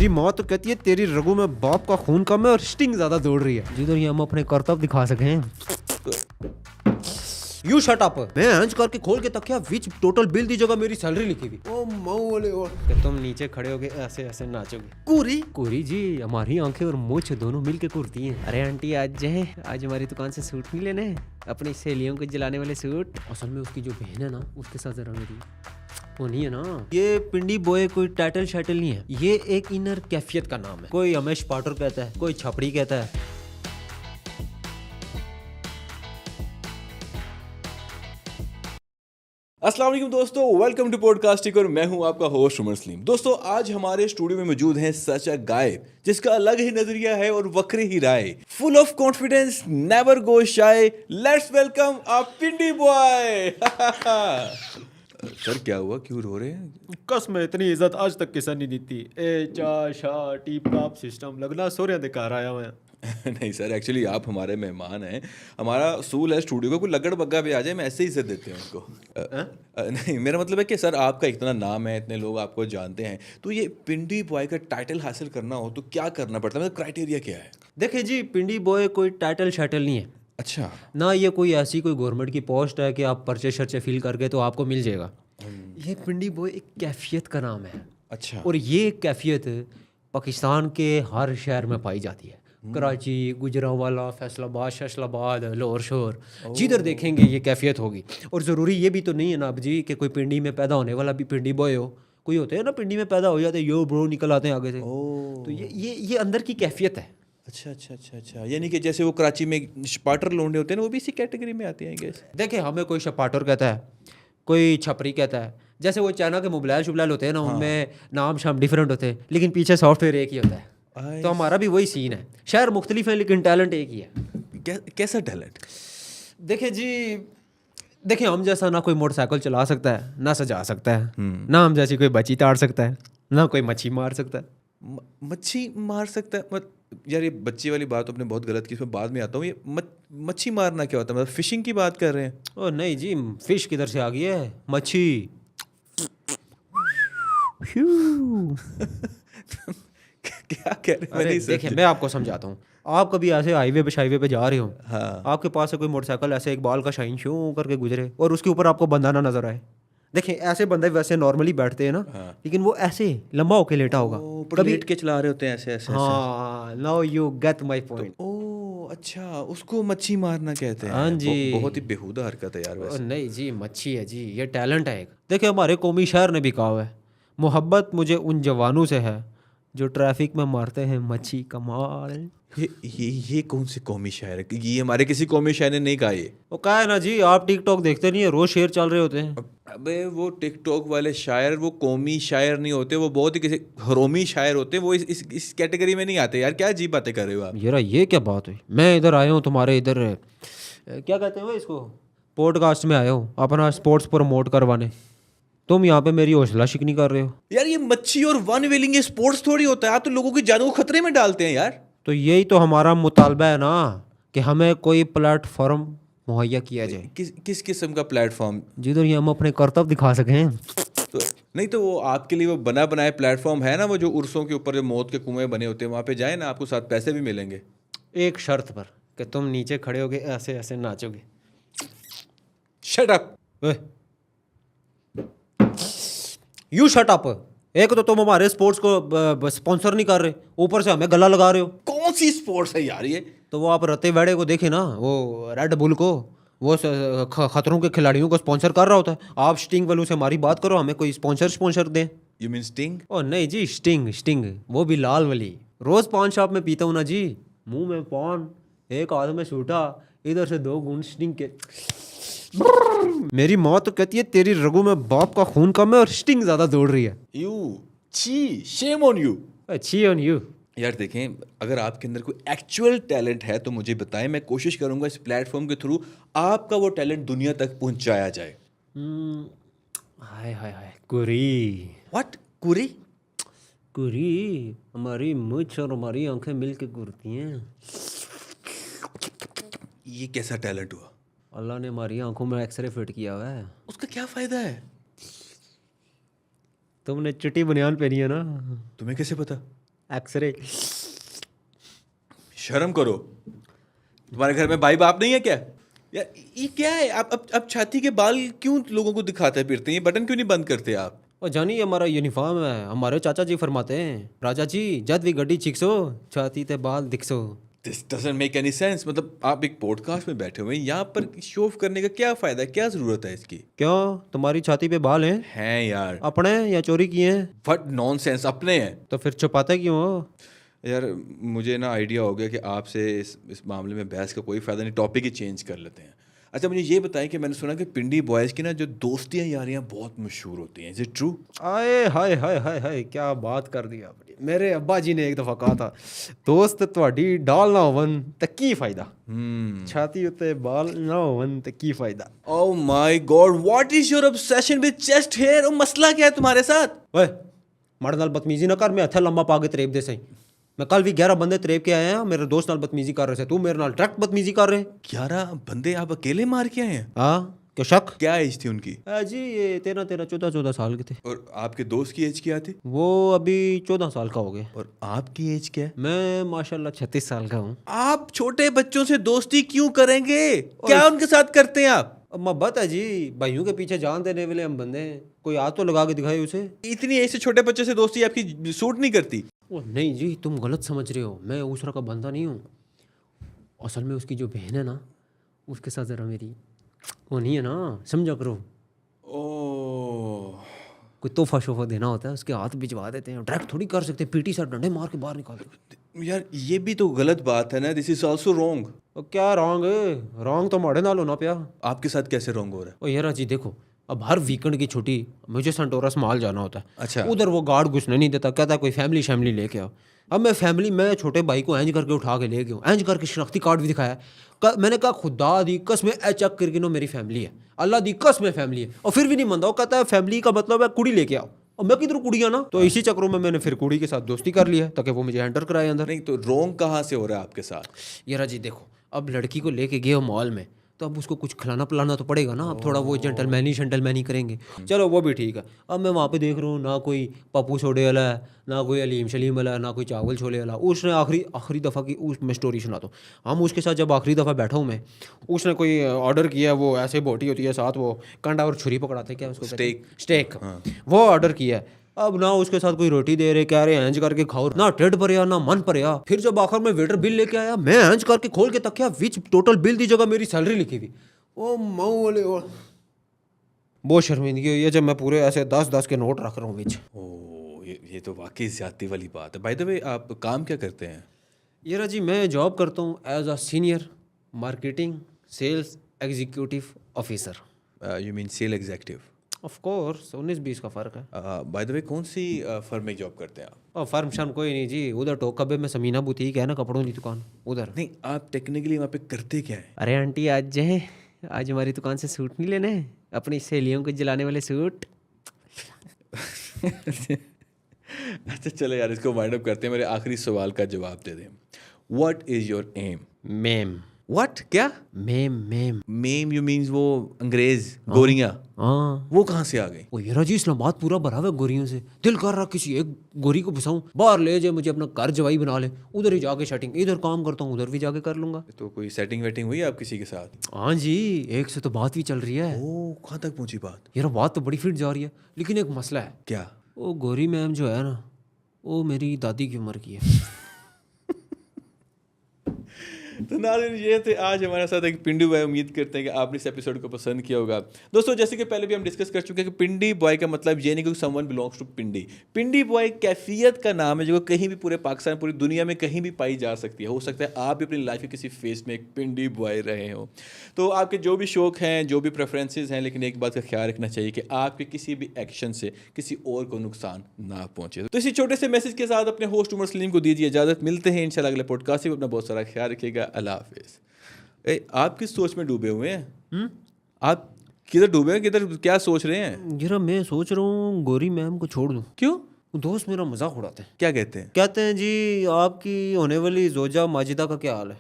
मेरी माँ तो कहती है तेरी रगों में बाप का खून कम है और स्टिंग ज्यादा दौड़ रही है, जिधर ये हम अपने कर्तव्य दिखा सकें। You shut up. मैं हंच करके खोल के तकिया विच टोटल बिल दी जगह मेरी सैलरी लिखी हुई। ओ माऊ वाले ओ कि तुम नीचे खड़े होगे ऐसे ऐसे नाचोगे। कुरी कुरी जी, हमारी आंखें और मुझ दोनों मिलके कुर्ती हैं। अरे आंटी आज जाए, आज हमारी दुकान से सूट नहीं लेने, अपनी सहेलियों को जलाने वाले सूट। असल में उसकी जो बहन है ना, उसके साथ जरा मेरी वो नहीं है ना। ये पिंडी बॉय कोई टाइटल शाइटल नहीं है, ये एक इनर कैफियत का नाम है। कोई हमेश पाटर कहता है, कोई छपड़ी कहता है। अस्सलाम वालेकुम दोस्तों, वेलकम टू पॉडकास्टिक और मैं हूं आपका होस्ट उमर सलीम। दोस्तों आज हमारे स्टूडियो में मौजूद हैं सच अ गाय जिसका अलग ही नजरिया है और वक्री ही राय, full of confidence, never go shy. Let's welcome a Pindi boy. Sir क्या हुआ, क्यों रो रहे हैं? कसम इतनी इज्जत आज तक किसी ने नहीं दी। ए चा शा टीप टाप सिस्टम लगना सोरिया दे घर आया मैं। नहीं सर, एक्चुअली आप हमारे मेहमान हैं। हमारा सूल है स्टूडियो का, कोई लगड़ बग्गा भी आ जाए मैं ऐसे ही इज्जत देते हैं उनको। नहीं, मेरा मतलब है कि सर आपका इतना नाम है, इतने लोग आपको जानते हैं, तो ये पिंडी बॉय का टाइटल हासिल करना हो तो क्या करना पड़ता है, मतलब क्राइटेरिया क्या है? देखिए जी, पिंडी बॉय कोई टाइटल शाइटल नहीं है। अच्छा। ना ये कोई ऐसी कोई गवर्नमेंट की पोस्ट है कि आप पर्चे शर्चे फिल करके तो आपको मिल जाएगा। ये पिंडी बॉय एक कैफियत का नाम है। अच्छा। और ये कैफियत पाकिस्तान के हर शहर में पाई जाती है। कराची, गुजरांवाला, फैसलाबाद, शैसलाबाद, लाहौर शोर, जिधर देखेंगे ये कैफियत होगी। और ज़रूरी ये भी तो नहीं है ना अब जी कि कोई पिंडी में पैदा होने वाला भी पिंडी बॉय हो। कोई होते हैं ना पिंडी में पैदा हो जाते हैं, यो ब्रो निकल आते हैं आगे से। तो ये अंदर की कैफियत है। अच्छा अच्छा अच्छा अच्छा, यानी कि जैसे वो कराची में स्पाटर लोंडे होते हैं ना, वो भी इसी कैटेगरी में आते हैं गेस। देखिए, हमें कोई शपाटर कहता है, कोई छपरी कहता है। जैसे वो चाइना के मोबाइल शुबलाइल होते हैं ना, उनमें नाम शाम डिफरेंट होते हैं लेकिन पीछे सॉफ्टवेयर एक ही होता है। तो हमारा भी वही सीन है। शहर मुख्तलिफ है लेकिन टैलेंट एक ही है। कैसा टैलेंट? देखिए जी, देखिए हम जैसा ना कोई मोटरसाइकिल चला सकता है, ना सजा सकता है, ना हम जैसी कोई बच्ची ताड़ सकता है, ना कोई मच्छी मार सकता है। मच्छी मार सकता है? यार ये बच्ची वाली बात आपने बहुत गलत की, इसमें बाद में आता हूँ। ये मच्छी मारना क्या होता है, मतलब फिशिंग की बात कर रहे हैं? ओ नहीं जी, फिश किधर से आ गई है, मच्छी। क्या कह रहे हैं? मैं अरे नहीं देखिए, समझा। मैं आपको समझाता हूँ। आप कभी ऐसे हाईवे पे जा रहे हो, हाँ। आपके पास से कोई मोटरसाइकिल ऐसे एक बाल का शाइन शो करके गुजरे और उसके ऊपर आपको बंदा ना नजर आए। देखिए, ऐसे बंदे वैसे नॉर्मली बैठते हैं ना, लेकिन वो ऐसे लंबा होके लेटा होगा। कभी लेट के चला रहे होते हैं ऐसे ऐसे। हाँ, now you get my point. ओ अच्छा, उसको मच्छी मारना कहते हैं। हाँ जी। बहुत ही बेहुदा हरकत है यार वैसे। नहीं जी, मच्छी है जी, ये टैलेंट है एक। देखिए, हमारे कौमी शायर ने भी कहा है, मोहब्बत मुझे उन जवानों से है जो ट्रैफिक में मारते हैं मच्छी। कमाल। ये कौन सी कौमी शायर है? ये हमारे किसी कौमी शायर ने नहीं कहा ये। वो कहा है ना जी, आप टिकटॉक देखते नहीं है, रोज शेर चल रहे होते हैं। अबे वो टिकटॉक वाले शायर वो कौमी शायर नहीं होते, वो बहुत ही किसी हरोमी शायर होते हैं। वो इस कैटेगरी में नहीं आते यार। क्या अजीब बातें कर रहे हो आप? यार ये क्या बात हुई? मैं इधर आया हूँ तुम्हारे इधर क्या कहते हैं इसको, पॉडकास्ट में आया हूँ अपना स्पोर्ट्स प्रमोट करवाने। तुम यहाँ पे मेरी हौसला शिकनी कर रहे हो। यार ये मच्छी और वन व्हीलिंग ये स्पोर्ट्स थोड़ी होता है। आप तो लोगों की जानों को खतरे में डालते हैं यार। तो यही तो हमारा मुतालबा है ना कि हमें कोई प्लेटफॉर्म मुहैया किया जाए किस किस्म का प्लेटफॉर्म? जिधर ये हम अपने कर्तव्य दिखा सकें। तो नहीं तो वो आपके लिए वो बना बनाए प्लेटफॉर्म है ना, वो जो उर्सों के ऊपर जो मौत के कुएं बने होते हैं, वहाँ पे जाए ना, आपको साथ पैसे भी मिलेंगे। एक शर्त पर कि तुम नीचे खड़े होगे ऐसे ऐसे नाचोगे। Shut up. You shut up. एक तो तुम हमारे स्पोर्ट्स को स्पॉन्सर नहीं कर रहे, ऊपर से हमें गला लगा रहे हो। कौन सी स्पोर्ट्स है यार ये? तो वो आप रते वेड़े को देखे ना, वो रेड बुल को, वो खतरों के खिलाड़ियों को स्पॉन्सर कर रहा होता है। आप स्टिंग वालों से हमारी बात करो, हमें कोई स्पॉन्सर दें। You mean sting? ओ नहीं जी, स्टिंग, वो भी लाल वाली। रोज पान शॉप में पीता हूँ ना जी, मुंह में पान, एक हाथ में सूटा, इधर से 2 घूंट स्टिंग के। मेरी माँ तो कहती है तेरी रगों में बाप का खून कम है और स्टिंग ज्यादा दौड़ रही है। यू ची, शेम ऑन यू। अच्छी ऑन यू। यार देखें, अगर आपके अंदर कोई एक्चुअल टैलेंट है तो मुझे बताएं। मैं कोशिश करूंगा इस प्लेटफॉर्म के थ्रू आपका वो टैलेंट दुनिया तक पहुंचाया जाए। हाय हाय हाय, कुरी। व्हाट? कुरी? कुरी हमारी मुझ और हमारी आंखें मिल के घूरती हैं। ये कैसा टैलेंट हुआ? अल्लाह ने हमारी आंखों में एक्सरे फिट किया हुआ है। उसका क्या फायदा है? तुमने चिट्टी बनियान पहनी है ना, तुम्हें कैसे पता? एक्सरे। शर्म करो, तुम्हारे घर में भाई बाप नहीं है क्या? यार ये क्या है? आप अब छाती के बाल क्यों लोगों को दिखाते फिरते हैं? ये बटन क्यों नहीं बंद करते आप? और जानी हमारा यूनिफॉर्म है, हमारे चाचा जी फरमाते हैं, राजा जी जद भी गड्डी छिकसो छाती ते बाल दिखसो। This doesn't make any sense. मतलब आप एक पॉडकास्ट में बैठे हुए हैं, यहाँ पर शो ऑफ करने का क्या फायदा है? क्या जरूरत है इसकी? क्यों, तुम्हारी छाती पे बाल हैं? हैं यार। अपने या चोरी किए हैं? व्हाट नॉनसेंस, अपने हैं। तो फिर छुपाते क्यों हो? यार मुझे ना आइडिया हो गया कि आपसे इस मामले में बहस का कोई फ़ायदा नहीं, टॉपिक ही चेंज कर लेते हैं। अच्छा मुझे ये बताएं कि मैंने सुना कि पिंडी बॉयज़ की ना जो दोस्तियाँ यारियाँ बहुत मशहूर होती हैं, इज़ इट ट्रू? आए हाय हाय हाय हाय, क्या बात कर दी आपने। मेरे अब्बा जी ने एक दफ़ा कहा था, दोस्त ਤੁਹਾਡੀ डाल ना होवन तो की फ़ायदा, छाती उत्ते बाल ना होवन तो की फ़ायदा। Oh my god, what is your obsession with chest hair? और मसला क्या है तुम्हारे साथ? ओए माड़े नाल बदतमीजी ना कर, मैं हत्था लंबा पा के तरेब दे सही। मैं कल भी 11 बंदे तरेब के आए हैं, मेरे दोस्त नाल बदतमीजी कर रहे थे, तू मेरे नाल डायरेक्ट बदतमीजी कर रहे। 11 बंदे आप अकेले मार के आए हैं? हाँ क्या शक? क्या एज थी उनकी? जी ये 13-14 साल के थे। और आपके दोस्त की एज क्या थी? वो अभी 14 साल का हो गए। और आपकी एज क्या है? मैं माशाल्लाह 36 साल का हूँ। आप छोटे बच्चों से दोस्ती क्यों करेंगे? क्या उनके साथ करते हैं आप? अब मोहब्बत है जी, भाइयों के पीछे जान देने वाले हम बंदे हैं, कोई हाथ तो लगा के दिखाए उसे। इतनी एज से छोटे बच्चे से दोस्ती आपकी सूट नहीं करती? ओ नहीं जी, तुम गलत समझ रहे हो, मैं उसरा का बंदा नहीं हूँ। असल में उसकी जो बहन है ना, उसके साथ ज़रा मेरी वो नहीं है ना, समझा करो। ओह, कोई तोहफा शोफा देना होता है, उसके हाथ भिजवा देते हैं, डायरेक्ट थोड़ी कर सकते, पीटी सर डंडे मार के बाहर निकाल दो। यार ये भी तो गलत बात है ना, दिस इज ऑल्सो रॉन्ग। और क्या रॉन्ग है? रॉन्ग तो माड़े नाल होना पिया। आपके साथ कैसे रॉन्ग हो रहा है? ओ यार जी देखो, अब हर वीकेंड की छुट्टी मुझे सेंटोरस मॉल जाना होता है। अच्छा। उधर वो गार्ड घुसने नहीं देता, कहता है कोई फैमिली शैमिली लेके आओ। अब मैं छोटे भाई को एंज करके उठा के ले गया हूँ, एंज करके शनाख्ती कार्ड भी दिखाया। मैंने कहा खुदा दी कसम ए चेक करके नो मेरी फैमिली है, अल्लाह दी कसम में फैमिली है, और फिर भी नहीं मानता। वो कहता है फैमिली का मतलब है कुड़ी लेके आओ, और मैं किधर कुड़ी ना। तो इसी चक्रों में मैंने फिर कुड़ी के साथ दोस्ती कर लिया ताकि वो मुझे एंटर कराए अंदर। नहीं तो रॉन्ग कहाँ से हो रहा है आपके साथ? यार जी देखो, अब लड़की को लेके गए हो मॉल में, तो अब उसको कुछ खिलाना पिलाना तो पड़ेगा ना। अब थोड़ा वो जेंटलमैनी करेंगे, चलो वो भी ठीक है। अब मैं वहाँ पे देख रहा हूँ ना कोई पप्पू सोडे वाला है, ना कोई अलीम शलीम वाला है, ना कोई चावल छोले वाला। उसने आखिरी दफ़ा की मैं स्टोरी सुनाता हूँ। हम उसके साथ जब आखिरी दफ़ा बैठा हूँ मैं, उसने कोई ऑर्डर किया, वो ऐसे बोटी होती है साथ, वो कंडा और छुरी पकड़ाते क्या उसको, स्टेक वो ऑर्डर किया। अब ना उसके साथ कोई रोटी दे रहे, कह रहे एंज करके खाओ, ना टेढ़ भरिया ना मन भरिया। फिर जब आखिर में वेटर बिल लेके आया, मैं एंज करके खोल के तकिया, विच टोटल बिल दी जगह मेरी सैलरी लिखी हुई। ओ माऊ वाले, बहुत शर्मिंदगी हुई है जब मैं पूरे ऐसे 10-10 के नोट रख रहा हूँ विच। ओह ये तो वाकई ज्यादती वाली बात है। बाय द वे आप काम क्या करते हैं? ये जी मैं जॉब करता हूँ as a senior marketing sales executive officer. You mean sale executive? Of course 19-20 का फ़र्क है। बाय द वे कौन सी फर्म में जॉब करते हैं आप? और फर्म शर्म कोई नहीं जी, उधर टोकबे में समीना बुटीक है ना, कपड़ों की दुकान उधर। नहीं आप टेक्निकली वहाँ पे करते क्या है? अरे आंटी आज जाए, आज हमारी दुकान से सूट नहीं लेने, अपनी सहेलियों को जलाने वाले सूट। अच्छा चलो यार, इसको वाइंड अप करते हैं। मेरे आखिरी सवाल का जवाब दे दें। What is your aim? मेम। व्हाट? क्या? मेम मेम मेम यू मीन्स वो अंग्रेज गोरियां? हाँ। वो कहाँ से आ गई? ओ यार जी इस्लामाबाद पूरा भरा हुआ है गोरियों से, दिल कर रहा किसी एक गोरी को फंसाऊं, बाहर ले जाए, मुझे अपना घर जवाई बना ले, उधर ही जाके सेटिंग, इधर काम करता हूँ उधर भी जाके कर लूंगा। तो कोई सेटिंग वेटिंग हुई आप किसी के साथ? हाँ जी, एक से तो बात भी चल रही है। ओ कहाँ तक पहुंची बात? यार बात तो बड़ी फिट जा रही है, लेकिन एक मसला है। क्या? वो गोरी मैम जो है ना, वो मेरी दादी की उम्र की है। तो नाज़रीन ये थे आज हमारे साथ एक पिंडी बॉय। उम्मीद करते हैं कि आपने इस एपिसोड को पसंद किया होगा। दोस्तों जैसे कि पहले भी हम डिस्कस कर चुके हैं कि पिंडी बॉय का मतलब ये नहीं कि someone belongs to Pindi. Pindi boy कैफियत का नाम है जो कहीं भी पूरे पाकिस्तान, पूरी दुनिया में कहीं भी पाई जा सकती है। हो सकता है आप भी अपनी लाइफ के किसी फेज में एक पिंडी बॉय रहे हो। तो आपके जो भी शौक हैं, जो भी प्रेफरेंसेज हैं, लेकिन एक बात का ख्याल रखना चाहिए कि आपके किसी भी एक्शन से किसी और को नुकसान ना पहुंचे। तो इसी छोटे से मैसेज के साथ अपने होस्ट उमर सलीम को दीजिए इजाजत। मिलते हैं इंशाल्लाह अगले पॉडकास्ट में। अपना बहुत सारा ख्याल रखिएगा। अल्लाह हाफिज। आप किस सोच में डूबे हुए हैं? आप किधर डूबे हैं? किधर क्या सोच रहे हैं? जरा मैं सोच रहा हूँ गोरी मैम को छोड़ दूँ। क्यों? दोस्त मेरा मजाक उड़ाते हैं। क्या कहते हैं? कहते हैं जी आपकी होने वाली जोजा माजिदा का क्या हाल है?